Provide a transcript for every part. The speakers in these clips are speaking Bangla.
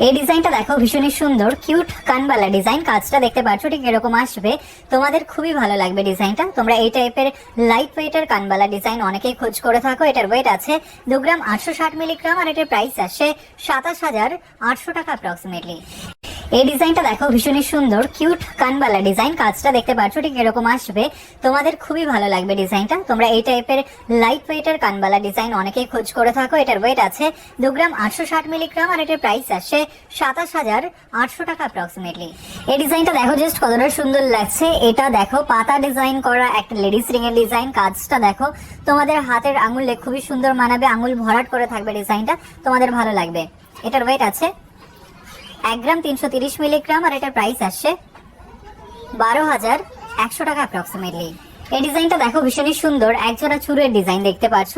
এই ডিজাইনটা দেখো ভীষণই সুন্দর কিউট কানবালা ডিজাইন। কাজটা দেখতে পাচ্ছ ঠিক এরকম আসবে, তোমাদের খুবই ভালো লাগবে ডিজাইনটা। তোমরা এই টাইপের লাইট ওয়েটের কানবালা ডিজাইন অনেকেই খোঁজ করে থাকো। এটার ওয়েট আছে 2 গ্রাম 860 মিলিগ্রাম আর এটার প্রাইস আসছে 27,800 টাকা অ্যাপ্রক্সিমেটলি। এই ডিজাইনটা দেখো ভীষণই সুন্দর কিউট কানবালা ডিজাইন। কাজটা দেখতে পাচ্ছ ঠিক এরকম আসবে, তোমাদের খুবই ভালো লাগবে ডিজাইনটা। তোমরা এই টাইপের লাইট ওয়েটের কানবালা ডিজাইন অনেকেই খোঁজ করে থাকো। এটার ওয়েট আছে 2 গ্রাম 860 মিলিগ্রাম আর এটার প্রাইস আসছে 27,800 টাকা অ্যাপ্রক্সিমেটলি। এই ডিজাইনটা দেখো জাস্ট কতটা সুন্দর লাগছে। এটা দেখো পাতা ডিজাইন করা একটা লেডিস রিং এর ডিজাইন। কাজটা দেখো তোমাদের হাতের আঙুলে খুবই সুন্দর মানাবে, আঙুল ভরাট করে থাকবে ডিজাইনটা, তোমাদের ভালো লাগবে। এটার ওয়েট আছে 1 গ্রাম 330 মিলিগ্রাম আর এটার প্রাইস আসছে 12,100 টাকা অ্যাপ্রক্সিমেটলি। এই ডিজাইনটা দেখো ভীষণই সুন্দর, একজোড়া চুড়ের ডিজাইন দেখতে পাচ্ছ।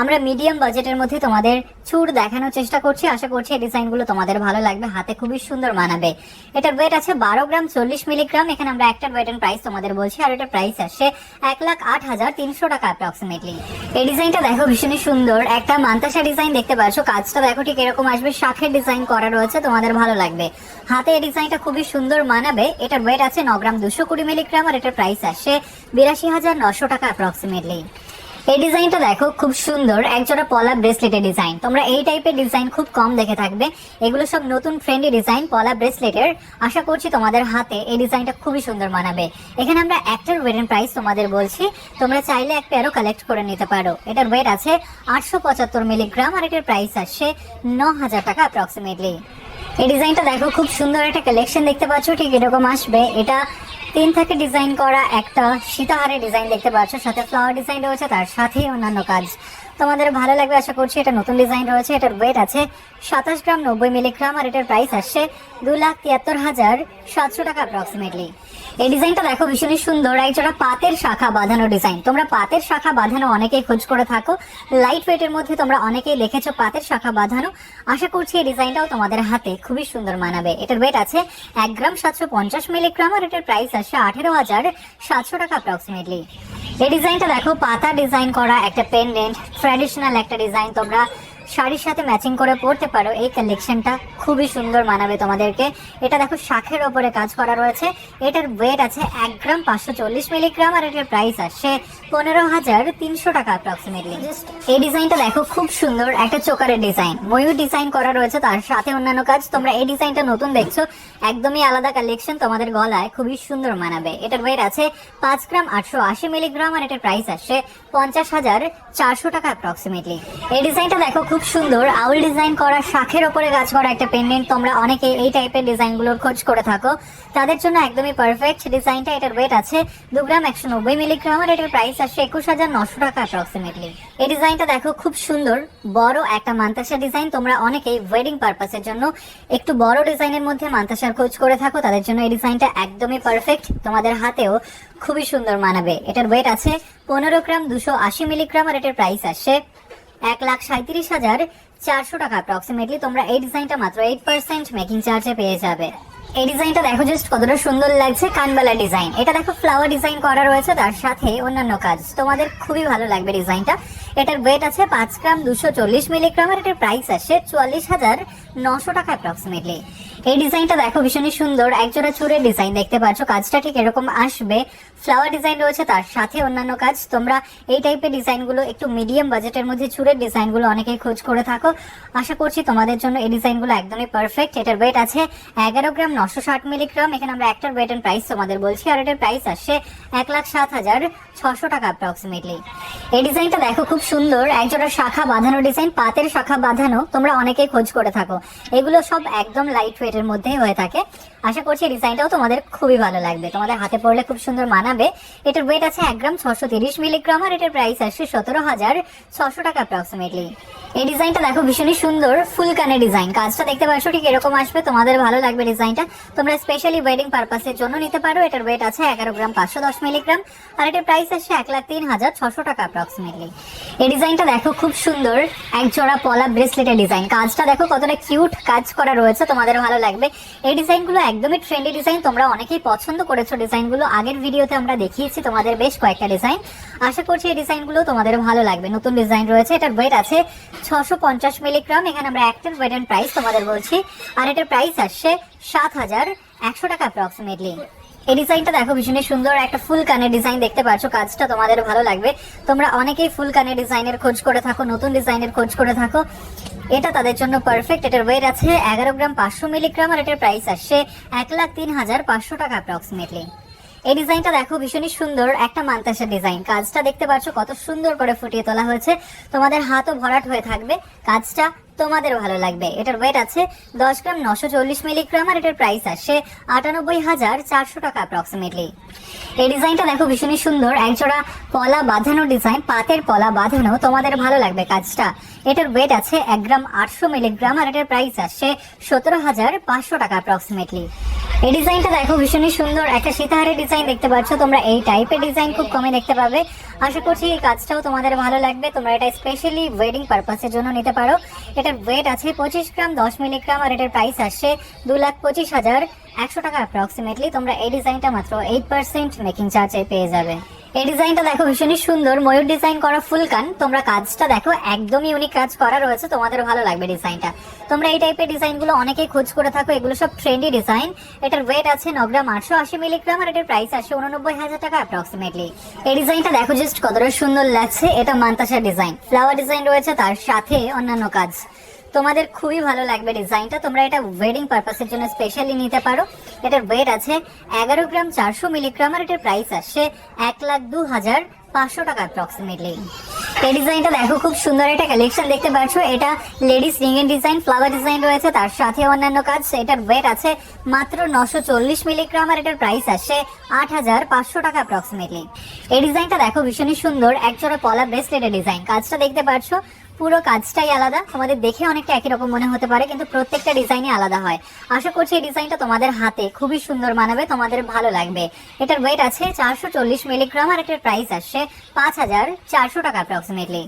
আমরা মিডিয়াম বাজেটের মধ্যে তোমাদের চুড় দেখানোর চেষ্টা করছি, আশা করছি এই ডিজাইনগুলো তোমাদের ভালো লাগবে, হাতে খুবই সুন্দর মানাবে। এটার ওয়েট আছে 12 গ্রাম 40 মিলিগ্রাম। এখানে আমরা একটার ওয়েট এন্ড প্রাইস তোমাদের বলছি আর এটার প্রাইস আসছে 1,08,300 টাকা অ্যাপ্রক্সিমেটলি। এই ডিজাইনটা দেখো ভীষণই সুন্দর, একটা মান্তাসা ডিজাইন দেখতে পাচ্ছ। কাজটা দেখো ঠিক এরকম আসবে, শাখের ডিজাইন করা রয়েছে, তোমাদের ভালো লাগবে, হাতে এই ডিজাইনটা খুবই সুন্দর মানাবে। এটার ওয়েট আছে 9 গ্রাম 220 মিলিগ্রাম আর এটার প্রাইস আসছে 82,900 টাকা অ্যাপ্রক্সিমেটলি। এই ডিজাইনটা দেখো খুব সুন্দর, একজোড়া পলা ব্রেসলেটের ডিজাইন। তোমরা এই টাইপের ডিজাইন খুব কম দেখে থাকবে, এগুলো সব নতুন ট্রেন্ডি ডিজাইন পলা ব্রেসলেটের। আশা করছি তোমাদের হাতে এই ডিজাইনটা খুবই সুন্দর মানাবে। এখানে আমরা একটার ওয়েট এন্ড প্রাইস তোমাদের বলছি, তোমরা চাইলে এক পেয়ারও কালেক্ট করে নিতে পারো। এটার ওয়েট আছে 875 মিলিগ্রাম আর এটার প্রাইস আসছে 9,000 টাকা অ্যাপ্রক্সিমেটলি। এই ডিজাইনটা দেখো খুব সুন্দর একটা কালেকশন দেখতে পাচ্ছ, ঠিক এরকম আসবে। এটা 3 থেকে ডিজাইন করা একটা সীতাহারের ডিজাইন দেখতে পাচ্ছ, সাথে ফ্লাওয়ার ডিজাইন রয়েছে, তার সাথেই অন্যান্য কাজ তোমাদের ভালো লাগবে আশা করছি। এটা নতুন ডিজাইন রয়েছে। এটার ওয়েট আছে 27 গ্রাম 90 মিলিগ্রাম আর এটার প্রাইস আসছে 2,73,700 টাকা অ্যাপ্রক্সিমেটলি। এই ডিজাইনটা দেখো ভীষণই সুন্দর, একজোড়া পাতের শাখা বাঁধানো ডিজাইন। তোমরা পাতের শাখা বাঁধানো অনেকেই খোঁজ করে থাকো, লাইট ওয়েটের মধ্যে তোমরা অনেকেই দেখেছো পাতের শাখা বাঁধানো। আশা করছি এই ডিজাইনটাও তোমাদের হাতে খুবই সুন্দর মানাবে। এটার ওয়েট আছে 1 গ্রাম 750 মিলিগ্রাম আর এটার প্রাইস আসছে 18,700 টাকা অ্যাপ্রক্সিমেটলি। এই ডিজাইনটা দেখো পাতা ডিজাইন করা একটা পেন্ডেন্ট, ট্র্যাডিশনাল একটা ডিজাইন, তোমরা শাড়ির সাথে ম্যাচিং করে পরতে পারো। এই কালেকশনটা খুবই সুন্দর মানাবে তোমাদেরকে। এটা দেখো শাখের ওপরে কাজ করা রয়েছে। এটার ওয়েট আছে 1 গ্রাম 540 মিলিগ্রাম আর এটার প্রাইস আসছে 15,300 টাকা অ্যাপ্রক্সিমেটলি। এই ডিজাইনটা দেখো খুব সুন্দর, একটা চোকারের ডিজাইন, ময়ূর ডিজাইন করা রয়েছে, তার সাথে অন্যান্য কাজ। তোমরা এই ডিজাইনটা নতুন দেখছো, একদমই আলাদা কালেকশন, তোমাদের গলায় খুবই সুন্দর মানাবে। এটার ওয়েট আছে 5 গ্রাম 880 মিলিগ্রাম আর এটার প্রাইস আসছে 50,400 টাকা অ্যাপ্রক্সিমেটলি। এই ডিজাইনটা দেখো খুব সুন্দর, আউল ডিজাইন করা শাখের ওপরে কাজ করা একটা পেন্ডেন্ট। তোমরা অনেকে এই টাইপের ডিজাইনগুলোর খোঁজ করে থাকো, তাদের জন্য একদমই পারফেক্ট ডিজাইনটা। এটার ওয়েট আছে 2 গ্রাম 190 মিলিগ্রাম আর এটার প্রাইস আসছে 21,900 টাকা অ্যাপ্রক্সিমেটলি। এই ডিজাইনটা দেখো খুব সুন্দর, বড় একটা মান্তাসা ডিজাইন। তোমরা অনেকেই ওয়েডিং পারপাসের জন্য একটু বড় ডিজাইনের মধ্যে মান্তাসার খোঁজ করে থাকো, তাদের জন্য এই ডিজাইনটা একদমই পারফেক্ট, তোমাদের হাতেও খুবই সুন্দর মানাবে। এটার ওয়েট আছে 15 গ্রাম 280 মিলিগ্রাম আর এটার প্রাইস আসছে 1,37,400 টাকা অ্যাপ্রক্সিমেটলি। তোমরা এই ডিজাইনটা মাত্র 8% মেকিং চার্জে পেয়ে যাবে। এই ডিজাইনটা দেখো জাস্ট কতটা সুন্দর লাগছে, কানবালা ডিজাইন। এটা দেখো ফ্লাওয়ার ডিজাইন করা রয়েছে, তার সাথে অন্যান্য কাজ, তোমাদের খুবই ভালো লাগবে ডিজাইনটা। এটার ওয়েট আছে 5 গ্রাম 240 মিলিগ্রাম আর এটার প্রাইস আসছে 44,900 টাকা অ্যাপ্রক্সিমেটলি। এই ডিজাইনটা দেখো ভীষণই সুন্দর, একজোড়া চুড়ের ডিজাইন দেখতে পাচ্ছ। কাজটা ঠিক এরকম আসবে, ফ্লাওয়ার ডিজাইন রয়েছে, তার সাথে অন্যান্য কাজ। তোমরা এই টাইপের ডিজাইনগুলো একটু মিডিয়াম বাজেটের মধ্যে চুড়ের ডিজাইনগুলো অনেকেই খোঁজ করে থাকো, আশা করছি তোমাদের জন্য এই ডিজাইনগুলো একদমই পারফেক্ট। এটার ওয়েট আছে 11 গ্রাম 960 মিলিগ্রাম। এখানে আমরা একটার ওয়েট এন্ড প্রাইস তোমাদের বলছি আর এটার প্রাইস আসছে 1,07,600 টাকা অ্যাপ্রক্সিমেটলি। এই ডিজাইনটা দেখো খুব সুন্দর, একজোড়া শাখা বাঁধানো ডিজাইন, পাতের শাখা বাঁধানো, তোমরা অনেকেই খোঁজ করে থাকো। এগুলো সব একদম লাইট ওয়েটের মধ্যেই হয়ে থাকে। আশা করছি ডিজাইনটাও তোমাদের খুবই ভালো লাগবে, তোমাদের হাতে পড়লে খুব সুন্দর মানাবে। এটার ওয়েট আছে 1 গ্রাম 630 মিলিগ্রাম আর এটার প্রাইস আসছে 17,600 টাকা অ্যাপ্রক্সিমেটলি। এই ডিজাইনটা দেখো ভীষণই সুন্দর, ফুল কানের ডিজাইন। কাজটা দেখতে পাচ্ছ ঠিক এরকম আসবে, তোমাদের ভালো লাগবে ডিজাইনটা। তোমরা স্পেশালি ওয়েডিং পারপাসের জন্য নিতে পারো। এটার ওয়েট আছে 11 গ্রাম 510 মিলিগ্রাম আর এটার প্রাইস আসছে 1,03,600 টাকা অ্যাপ্রক্সিমেটলি। এই ডিজাইনটা দেখো খুব সুন্দর, এক জোড়া পলা ব্রেসলেটের ডিজাইন। কাজটা দেখো কতটা কিউট কাজ করা রয়েছে, তোমাদের ভালো লাগবে। এই ডিজাইনগুলো একদমই ট্রেন্ডি ডিজাইন, তোমরা অনেকেই পছন্দ করেছো ডিজাইনগুলো, আগের ভিডিওতে আমরা দেখিয়েছি তোমাদের বেশ কয়েকটা ডিজাইন। আশা করছি এই ডিজাইনগুলো তোমাদের ভালো লাগবে। নতুন ডিজাইন রয়েছে, এটার ওয়েট আছে 650 মিলিগ্রাম। এখানে আমরা একটার ওয়েট এন্ড প্রাইস তোমাদের বলছি, আর এটার প্রাইস আসছে 7100 টাকা অ্যাপ্রক্সিমেটলি। এই ডিজাইনটা দেখো ভীষণই সুন্দর, একটা ফুল কানের ডিজাইন দেখতে পাচ্ছ, কাজটা তোমাদের ভালো লাগবে। তোমরা অনেকেই ফুল কানের ডিজাইনের খোঁজ করে থাকো, নতুন ডিজাইনের খোঁজ করে থাকো, এটা তাদের জন্য পারফেক্ট। এটার ওয়েট আছে 11 গ্রাম 500 মিলিগ্রাম, আর এটার প্রাইস আসছে 1,03,500 টাকা অ্যাপ্রক্সিমেটলি। এই ডিজাইনটা দেখো ভীষণই সুন্দর, একটা মান্তাসা ডিজাইন। কাজটা দেখতে পাচ্ছ কত সুন্দর করে ফুটিয়ে তোলা হয়েছে, তোমাদের হাতও ভরাট হয়ে থাকবে, কাজটা তোমাদের ভালো লাগবে। এটার ওয়েট আছে 10 গ্রাম 940 মিলিগ্রাম, আর এটার প্রাইস আসছে 98,400 টাকা অ্যাপ্রক্সিমেটলি। এই ডিজাইনটা দেখো ভীষণই সুন্দর, একজোড়া পলা বাঁধানো ডিজাইন, পাতের পলা বাঁধানো, তোমাদের ভালো লাগবে কাজটা। এটার ওয়েট আছে 1 গ্রাম 800 মিলিগ্রাম, আর এটার প্রাইস আসছে 17,500 টাকা অ্যাপ্রক্সিমেটলি। এই ডিজাইনটা দেখো ভীষণই সুন্দর, একটা সীতাহারের ডিজাইন দেখতে পাচ্ছ। তোমরা এই টাইপের ডিজাইন খুব কমে দেখতে পাবে। আশা করছি এই কাজটাও তোমাদের ভালো লাগবে। তোমরা এটা স্পেশালি ওয়েডিং পারপাসের জন্য নিতে পারো। এটার ওয়েট আছে 25 গ্রাম 10 মিলিগ্রাম, আর এটার প্রাইস আসছে 2,25,100 টাকা অ্যাপ্রক্সিমেটলি। তোমরা এই ডিজাইনটা মাত্র 8% মেকিং চার্জে পেয়ে যাবে। এই ডিজাইনটা দেখো ভীষণই সুন্দর, ময়ূর ডিজাইন করা ফুল কান। তোমরা কাজটা দেখো একদমই ইউনিক কাজ করা রয়েছে, তোমাদের ভালো লাগবে ডিজাইনটা। তোমরা এই টাইপের ডিজাইনগুলো অনেকেই খোঁজ করে থাকো, এগুলো সব ট্রেন্ডি ডিজাইন। এটার ওয়েট আছে 9 গ্রাম 880 মিলিগ্রাম, আর এটার প্রাইস আসে 89,000 টাকা অ্যাপ্রক্সিমেটলি। এই ডিজাইনটা দেখো জাস্ট কতটা সুন্দর লাগছে, এটা মান্তাসা ডিজাইন, ফ্লাওয়ার ডিজাইন রয়েছে, তার সাথে অন্যান্য কাজ, তোমাদের খুবই ভালো লাগবে ডিজাইনটা। তোমরা এটা ওয়েডিং পারপাসের জন্য স্পেশালি নিতে পারো। এটার ওয়েট আছে 11 গ্রাম 400 মিলিগ্রাম, আর এটার প্রাইস আসছে 1,02,500 টাকা অ্যাপ্রক্সিমেটলি। এই ডিজাইনটা দেখো খুব সুন্দর একটা কালেকশন দেখতে পাচ্ছ, এটা লেডিস রিং এর ডিজাইন, ফ্লাওয়ার ডিজাইন রয়েছে, তার সাথে অন্যান্য কাজ। এটার ওয়েট আছে মাত্র 940 মিলিগ্রাম, আর এটার প্রাইস আসছে 8,500 টাকা অ্যাপ্রক্সিমেটলি। এই ডিজাইনটা দেখো ভীষণই সুন্দর, একজোড়া পলা ব্রেসলেটের ডিজাইন। কাজটা দেখতে পাচ্ছ, পুরো কাজটাই আলাদা, তোমাদের দেখে অনেকটা একই রকম মনে হতে পারে, কিন্তু প্রত্যেকটা ডিজাইনই আলাদা হয়। আশা করছি এই ডিজাইনটা তোমাদের হাতে খুবই সুন্দর মানাবে, তোমাদের ভালো লাগবে। এটার ওয়েট আছে 440 মিলিগ্রাম, আর এটার প্রাইস আসছে 5,400 টাকা অ্যাপ্রক্সিমেটলি।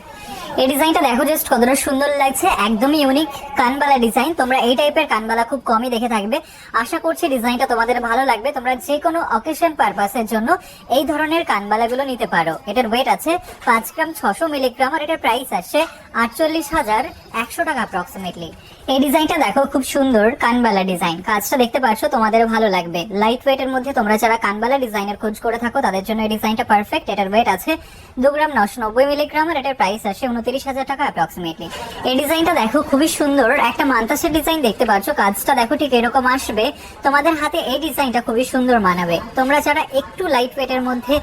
এই ডিজাইনটা দেখো জাস্ট কতটা সুন্দর লাগছে, একদমই ইউনিক কানবালা ডিজাইন। তোমরা এই টাইপের কানবালা খুব কমই দেখে থাকবে। আশা করছি ডিজাইনটা তোমাদের ভালো লাগবে। তোমরা যে কোনো অকেশন পারপাসের জন্য এই ধরনের কানবালাগুলো নিতে পারো। এটার ওয়েট আছে 5 গ্রাম 600 মিলিগ্রাম, আর এটার প্রাইস আসছে 48,100 টাকা অ্যাপ্রক্সিমেটলি। এই ডিজাইনটা দেখো খুব সুন্দর কানবালা ডিজাইন, কাজটা দেখতে পাচ্ছ, তোমাদের ভালো লাগবে। লাইট ওয়েট এর মধ্যে তোমরা যারা কানবালা ডিজাইনের খোঁজ করে থাকো তাদের জন্য এই ডিজাইনটা পারফেক্ট। এটার ওয়েট আছে 2 গ্রাম 990 মিলিগ্রাম, আর এটার প্রাইস আসে 29,000 টাকা অ্যাপ্রক্সিমেটলি। এই ডিজাইনটা দেখো খুবই সুন্দর, একটা মান্তাসের ডিজাইন দেখতে পাচ্ছ, কাজটা দেখো ঠিক এরকম আসবে। তোমাদের হাতে এই ডিজাইনটা খুবই সুন্দর মানাবে। তোমরা যারা একটু লাইট ওয়েট এর মধ্যে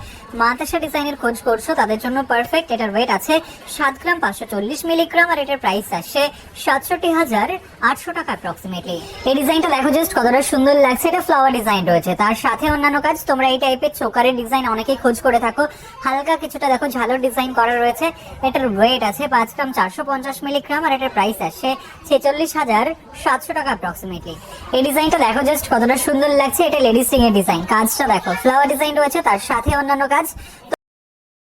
মান্তাসা ডিজাইনের খোঁজ করছো তাদের জন্য পারফেক্ট। এটার ওয়েট আছে 7 গ্রাম 540 মিলিগ্রাম, আর এটার প্রাইস আসছে 67,800 টাকা অ্যাপ্রক্সিমেটলি। এই ডিজাইনটা দেখো জাস্ট কতটা সুন্দর লাগছে, এটা ফ্লাওয়ার ডিজাইন রয়েছে, তার সাথে অন্যান্য কাজ। তোমরা এই টাইপের চোকারের ডিজাইন অনেকেই খোঁজ করে থাকো, হালকা কিছুটা দেখো ঝালর ডিজাইন করা রয়েছে। এটার ওয়েট আছে 5 গ্রাম 450 মিলিগ্রাম, আর এটার প্রাইস আসছে 46,700 টাকা অ্যাপ্রক্সিমেটলি। এই ডিজাইনটা দেখো জাস্ট কতটা সুন্দর লাগছে, এটা লেডিস রিং এর ডিজাইন। কাজটা দেখো ফ্লাওয়ার ডিজাইন রয়েছে, তার সাথে অন্যান্য কাজ।